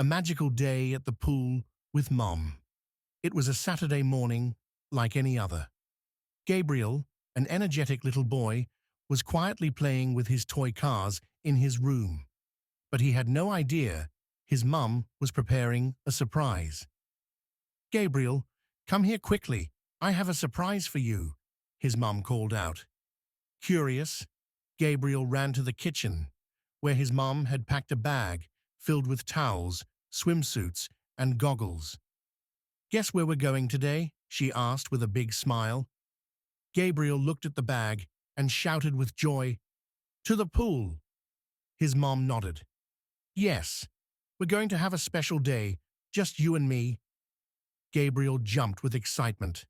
A magical day at the pool with Mom. It was a Saturday morning like any other. Gabriel, an energetic little boy, was quietly playing with his toy cars in his room. But he had no idea his mum was preparing a surprise. "Gabriel, come here quickly. I have a surprise for you," his mum called out. Curious, Gabriel ran to the kitchen, where his mum had packed a bag filled with towels, swimsuits, and goggles. "Guess where we're going today?" she asked with a big smile. Gabriel looked at the bag and shouted with joy, "To the pool!" His mom nodded. "Yes, we're going to have a special day, just you and me." Gabriel jumped with excitement.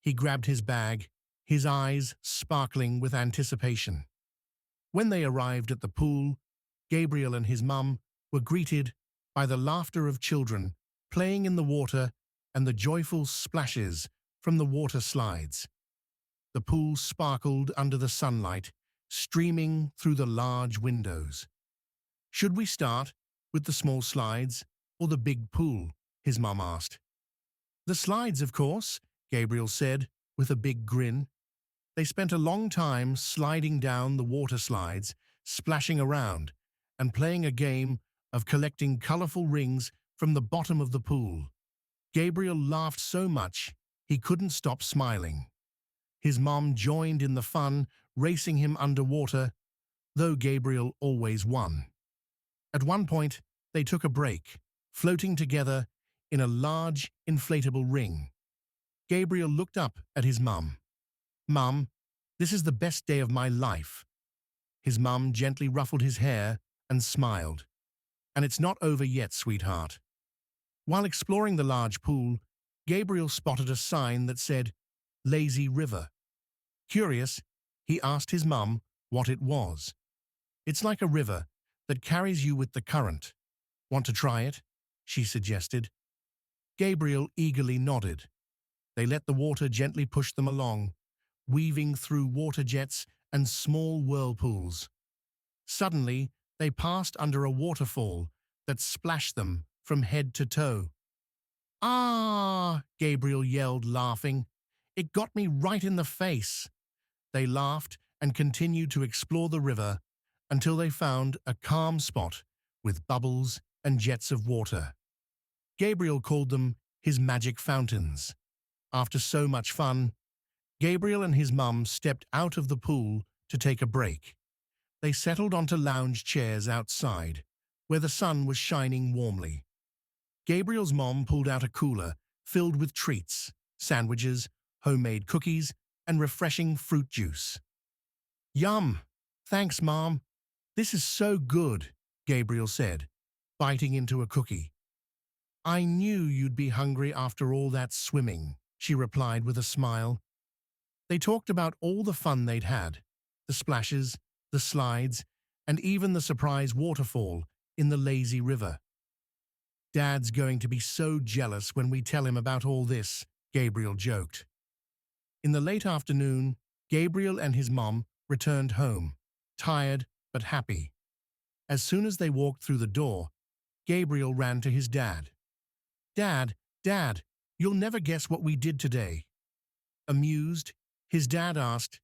He grabbed his bag, his eyes sparkling with anticipation. When they arrived at the pool, Gabriel and his mum were greeted by the laughter of children playing in the water and the joyful splashes from the water slides. The pool sparkled under the sunlight, streaming through the large windows. "Should we start with the small slides or the big pool?" his mum asked. "The slides, of course," Gabriel said with a big grin. They spent a long time sliding down the water slides, splashing around, and playing a game of collecting colorful rings from the bottom of the pool. Gabriel laughed so much he couldn't stop smiling. His mom joined in the fun, racing him underwater, though Gabriel always won. At one point, they took a break, floating together in a large, inflatable ring. Gabriel looked up at his mum. "Mum, this is the best day of my life." His mum gently ruffled his hair and smiled. "And it's not over yet, sweetheart." While exploring the large pool, Gabriel spotted a sign that said, "Lazy River." Curious, he asked his mum what it was. "It's like a river that carries you with the current. Want to try it?" she suggested. Gabriel eagerly nodded. They let the water gently push them along, weaving through water jets and small whirlpools. Suddenly, they passed under a waterfall that splashed them from head to toe. "Ah!" Gabriel yelled, laughing. "It got me right in the face." They laughed and continued to explore the river until they found a calm spot with bubbles and jets of water. Gabriel called them his magic fountains. After so much fun, Gabriel and his mum stepped out of the pool to take a break. They settled onto lounge chairs outside, where the sun was shining warmly. Gabriel's mom pulled out a cooler filled with treats, sandwiches, homemade cookies, and refreshing fruit juice. "Yum! Thanks, Mom. This is so good," Gabriel said, biting into a cookie. "I knew you'd be hungry after all that swimming," she replied with a smile. They talked about all the fun they'd had, the splashes, the slides, and even the surprise waterfall in the lazy river. "Dad's going to be so jealous when we tell him about all this," Gabriel joked. In the late afternoon, Gabriel and his mom returned home, tired but happy. As soon as they walked through the door, Gabriel ran to his dad. Dad, you'll never guess what we did today." Amused, his dad asked,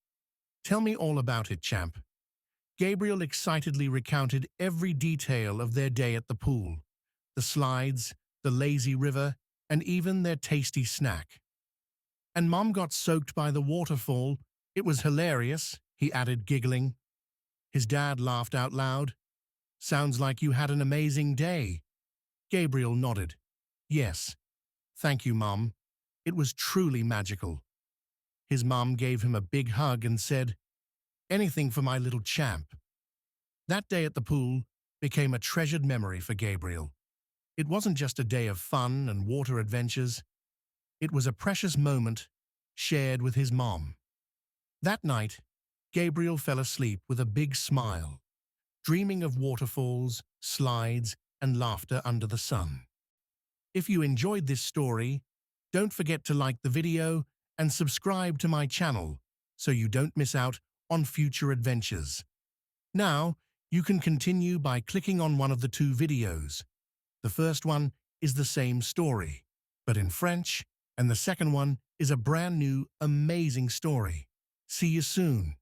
"Tell me all about it, champ." Gabriel excitedly recounted every detail of their day at the pool, the slides, the lazy river, and even their tasty snack. "And Mom got soaked by the waterfall. It was hilarious," he added, giggling. His dad laughed out loud. "Sounds like you had an amazing day." Gabriel nodded. "Yes, thank you, Mom. It was truly magical." His mom gave him a big hug and said, "Anything for my little champ." That day at the pool became a treasured memory for Gabriel. It wasn't just a day of fun and water adventures. It was a precious moment shared with his mom. That night, Gabriel fell asleep with a big smile, dreaming of waterfalls, slides, and laughter under the sun. If you enjoyed this story, don't forget to like the video and subscribe to my channel so you don't miss out on future adventures. Now, you can continue by clicking on one of the two videos. The first one is the same story, but in French, and the second one is a brand new, amazing story. See you soon.